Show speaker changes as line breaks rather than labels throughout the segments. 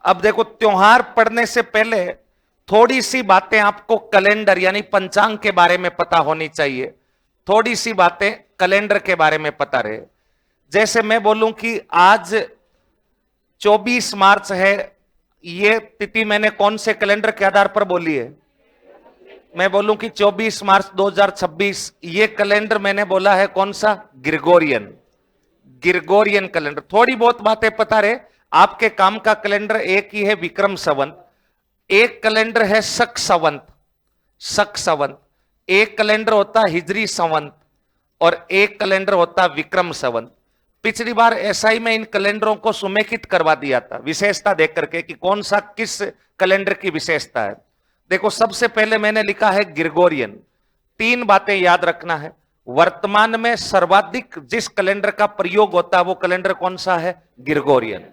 अब देखो, त्योहार पढ़ने से पहले थोड़ी सी बातें आपको कैलेंडर यानी पंचांग के बारे में पता होनी चाहिए। थोड़ी सी बातें कैलेंडर के बारे में पता रहे। जैसे मैं बोलूं कि आज 24 मार्च है, ये तिथि मैंने कौन से कैलेंडर के आधार पर बोली है? मैं बोलूं कि 24 मार्च 2026, ये कैलेंडर मैंने बोला है कौन सा? ग्रिगोरियन। Gregorian calendar. थोड़ी बहुत बातें पता रहे। आपके काम का कैलेंडर एक ही है, विक्रम संवत। एक कैलेंडर है शक संवत, शक संवत। एक कैलेंडर होता हिजरी संवत और एक कैलेंडर होता विक्रम संवत। पिछली बार एसआई में इन कैलेंडरों को सुमेखित करवा दिया था, विशेषता देख करके कि कौन सा किस कैलेंडर की विशेषता है। देखो, सबसे पहले मैंने लिखा है ग्रिगोरियन। तीन बातें याद रखना है। वर्तमान में सर्वाधिक जिस कैलेंडर का प्रयोग होता है वो कैलेंडर कौन सा है? ग्रिगोरियन।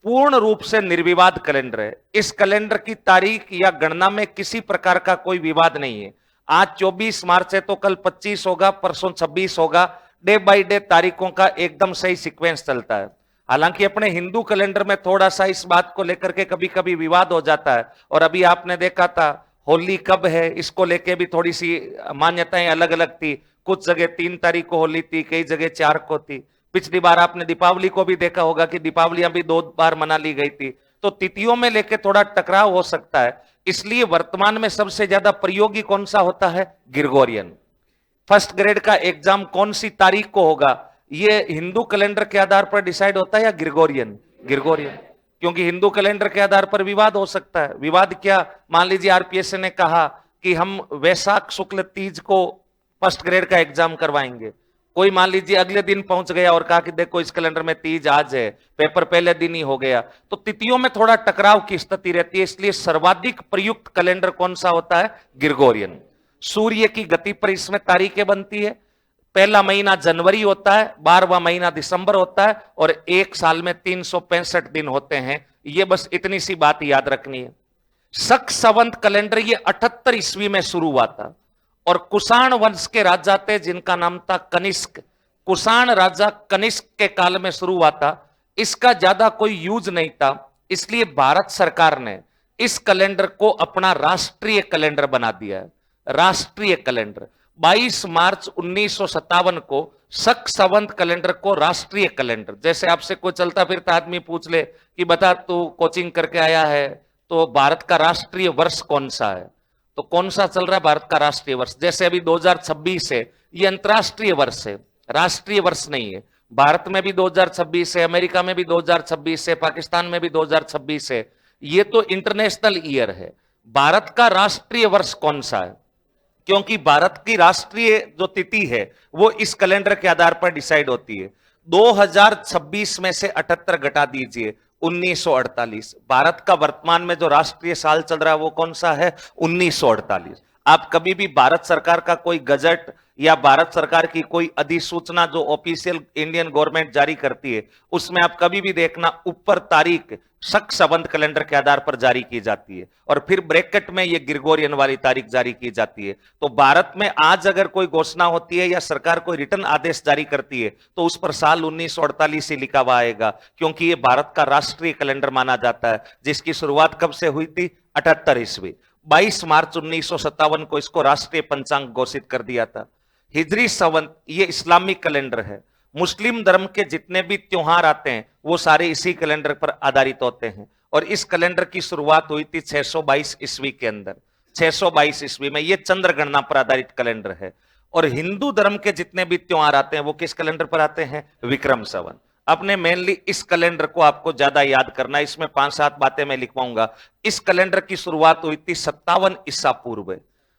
पूर्ण रूप से निर्विवाद कैलेंडर है। इस कैलेंडर की तारीख या गणना में किसी प्रकार का कोई विवाद नहीं है। आज 24 मार्च है तो कल 25 होगा, परसों 26 होगा। डे बाय डे तारीखों का एकदम सही सीक्वेंस चलता है। हालांकि अपने हिंदू कैलेंडर में थोड़ा सा इस बात को लेकर के कभी कभी विवाद हो जाता है। और अभी आपने देखा था होली कब है, इसको लेके भी थोड़ी सी मान्यताएं अलग अलग थी। कुछ जगह 3 तारीख को होली थी, कई जगह 4 को थी। पिछली बार आपने दीपावली को भी देखा होगा कि दीपावलियां भी 2 बार मना ली गई थी। तो तिथियों में लेके थोड़ा टकराव हो सकता है। इसलिए वर्तमान में सबसे ज्यादा प्रयोगी कौन सा होता है? ग्रिगोरियन। फर्स्ट ग्रेड का एग्जाम कौन सी तारीख को होगा, ये हिंदू कैलेंडर के आधार पर डिसाइड होता है या ग्रिगोरियन? ग्रिगोरियन। क्योंकि हिंदू कैलेंडर के आधार पर विवाद हो सकता है। विवाद क्या? मान लीजिए आरपीएस ने कहा कि हम वैशाख शुक्ल तीज को फर्स्ट ग्रेड का एग्जाम करवाएंगे। कोई मान लीजिए अगले दिन पहुंच गया और कहा कि देखो इस कैलेंडर में तीज आज है, पेपर पहले दिन ही हो गया। तो तिथियों में थोड़ा टकराव की स्थिति रहती है। इसलिए सर्वाधिक प्रयुक्त कैलेंडर कौन सा होता है? ग्रिगोरियन। सूर्य की गति पर इसमें तारीखें बनती है। पहला महीना जनवरी होता है, 12वां महीना दिसंबर होता है और एक साल में 365 दिन होते हैं। ये बस इतनी सी बात याद रखनी है। शक संवत कैलेंडर ये 78 ईस्वी में शुरू हुआ था और कुषाण वंश के राजा थे जिनका नाम था कनिष्क। कुषाण राजा कनिष्क के काल में शुरू हुआ था। इसका ज्यादा कोई यूज नहीं था, इसलिए भारत सरकार ने इस कैलेंडर को अपना राष्ट्रीय कैलेंडर बना दिया है। राष्ट्रीय कैलेंडर 22 मार्च 1957 को शक संवत कैलेंडर को राष्ट्रीय कैलेंडर। जैसे आपसे कोई चलता फिरता आदमी पूछ ले कि बता तू कोचिंग करके आया है तो भारत का राष्ट्रीय वर्ष कौन सा है, तो कौन सा चल रहा है भारत का राष्ट्रीय वर्ष? जैसे अभी 2026 है, ये अंतरराष्ट्रीय वर्ष है, राष्ट्रीय वर्ष नहीं है। भारत में भी 2026 है, अमेरिका में भी 2026 है, पाकिस्तान में भी 2026 है। ये तो इंटरनेशनल ईयर है। भारत का राष्ट्रीय वर्ष कौन सा है? क्योंकि भारत की राष्ट्रीय जो तिथि है वो इस कैलेंडर के आधार पर डिसाइड होती है। 2026 में से 78 घटा दीजिए, 1948। भारत का वर्तमान में जो राष्ट्रीय साल चल रहा है वो कौन सा है? 1948। आप कभी भी भारत सरकार का कोई गजट या भारत सरकार की कोई अधिसूचना जो ऑफिशियल इंडियन गवर्नमेंट जारी करती है, उसमें आप कभी भी देखना ऊपर तारीख शक संवत कैलेंडर के आधार पर जारी की जाती है और फिर ब्रैकेट में ये ग्रिगोरियन वाली तारीख जारी की जाती है। तो भारत में आज अगर कोई घोषणा होती है या सरकार कोई रिटर्न आदेश जारी करती है तो उस पर साल 1948 ही लिखा हुआ आएगा, क्योंकि ये भारत का राष्ट्रीय कैलेंडर माना जाता है, जिसकी शुरुआत कब से हुई थी? 78 ईस्वी। 22 मार्च 1957 को इसको राष्ट्रीय पंचांग घोषित कर दिया था। हिजरी संवत ये इस्लामिक कैलेंडर है। मुस्लिम धर्म के जितने भी त्योहार आते हैं वो सारे इसी कैलेंडर पर आधारित होते हैं और इस कैलेंडर की शुरुआत हुई थी 622 ईस्वी के अंदर। 622 ईस्वी में ये चंद्र गणना पर आधारित कैलेंडर है। और हिंदू धर्म के जितने भी त्योहार आते हैं वो किस कैलेंडर पर आते हैं? विक्रम संवत। अपने मेनली इस कैलेंडर को आपको ज्यादा याद करना है, इसमें 5-7 बातें मैं लिखवाऊंगा। इस कैलेंडर की शुरुआत हुई थी 57 ईसा पूर्व।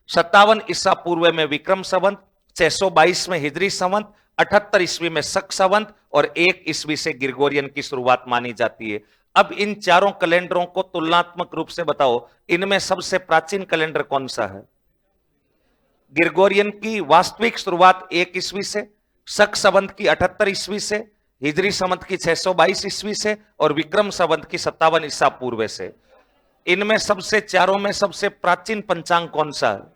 57 ईसा पूर्व में विक्रम संवत, 622 में हिजरी संवत, 78 ईस्वी में शक संवत और 1 ईस्वी से ग्रिगोरियन की शुरुआत मानी जाती है। अब इन चारों कैलेंडरों को तुलनात्मक रूप से बताओ, इनमें सबसे प्राचीन कैलेंडर कौन सा है? ग्रिगोरियन की वास्तविक शुरुआत 1 ईस्वी से, शक संवत की 78 ईस्वी से, हिजरी संवत की 622 ईस्वी से और विक्रम संवत की 57 ईसा पूर्व से। इनमें सबसे चारों में सबसे प्राचीन पंचांग कौन सा है?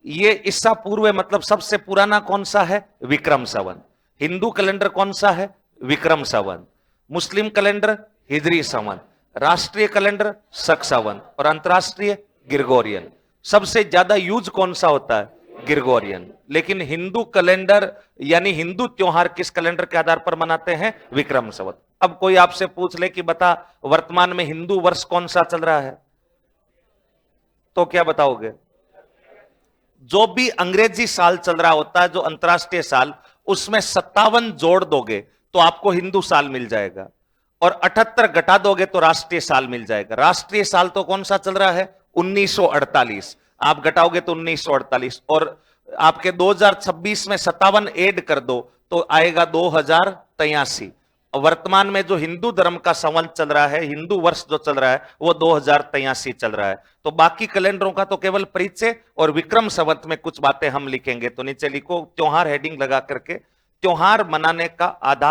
ये ईसा पूर्व मतलब सबसे पुराना कौन सा है? विक्रम संवत। हिंदू कैलेंडर कौन सा है? विक्रम संवत। मुस्लिम कैलेंडर हिजरी संवत। राष्ट्रीय कैलेंडर सक्सावन और अंतरराष्ट्रीय ग्रिगोरियन। सबसे ज्यादा यूज कौन सा होता है? ग्रिगोरियन। लेकिन हिंदू कैलेंडर यानी हिंदू त्योहार किस कैलेंडर के आधार पर मनाते हैं? विक्रम संवत। अब कोई आपसे पूछ ले कि बता वर्तमान में हिंदू वर्ष कौन सा चल रहा है, तो क्या बताओगे? जो भी अंग्रेजी साल चल रहा होता है, जो अंतरराष्ट्रीय साल, उसमें 57 जोड़ दोगे तो आपको हिंदू साल मिल जाएगा, और 78 घटा दोगे तो राष्ट्रीय साल मिल जाएगा। राष्ट्रीय साल तो कौन सा चल रहा है? 1948। आप घटाओगे तो 1948, और आपके 2026 में 57 ऐड कर दो तो आएगा 2083। वर्तमान में जो हिंदू धर्म का संवत चल रहा है, हिंदू वर्ष जो चल रहा है, वो 2083 चल रहा है। तो बाकी कैलेंडरों का तो केवल परिचय और विक्रम संवत में कुछ बातें हम लिखेंगे। तो नीचे लिखो त्योहार हेडिंग लगा करके, त्योहार मनाने का आधार